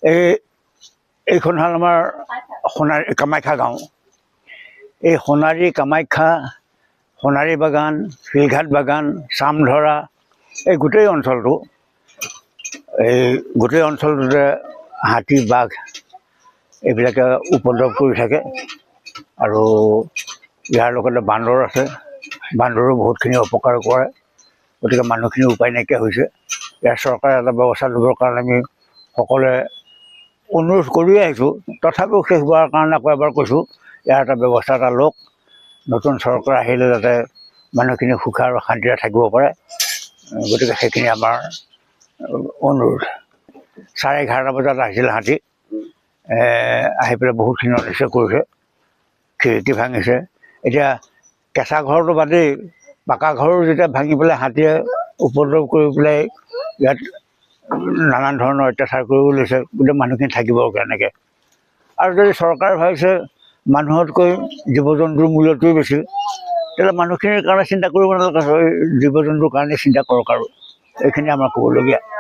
এইখন হ'ল আমাৰ সোণাৰী কামাখ্যা গাঁও। এই সোণাৰী কামাখ্যা, সোণাৰী বাগান, শিলঘাট বাগান, চামধৰা, এই গোটেই অঞ্চলটোতে হাতী, বাঘ এইবিলাকে উপদ্ৰৱ কৰি থাকে। আৰু ইয়াৰ লগতে বান্দৰ আছে, বান্দৰেও বহুতখিনি অপকাৰ কৰে। গতিকে মানুহখিনি উপায় নাইকিয়া হৈছে। ইয়াৰ চৰকাৰে এটা ব্যৱস্থা ল'বৰ কাৰণে আমি সকলোৱে অনুৰোধ কৰি আহিছোঁ। তথাপিও শেষ হোৱাৰ কাৰণে আকৌ এবাৰ কৈছোঁ, ইয়াৰ এটা ব্যৱস্থা এটা লওক। নতুন চৰকাৰ আহিলে যাতে মানুহখিনি সুখে আৰু শান্তিৰে থাকিব পাৰে। গতিকে সেইখিনি আমাৰ অনুৰোধ। 11:30 বজাত আহিছিল হাতী, আহি পেলাই বহুতখিনি অনিষ্ট কৰিছে, খিৰিকী ভাঙিছে। এতিয়া কেঁচা ঘৰটো বাদেই, পাকা ঘৰো যেতিয়া ভাঙি পেলাই হাতীয়ে উপদ্ৰৱ কৰি পেলাই ইয়াত নানান ধৰণৰ অত্যাচাৰ কৰিব লৈছে, গোটেই মানুহখিনি থাকিব কেনেকৈ? আৰু যদি চৰকাৰে ভাবিছে মানুহতকৈ জীৱ জন্তুৰ মূল্যটোৱে বেছি, তেতিয়াহ'লে মানুহখিনিৰ কাৰণে চিন্তা কৰিব নালাগে, জীৱ জন্তুৰ কাৰণে চিন্তা কৰক। আৰু এইখিনি আমাৰ ক'বলগীয়া।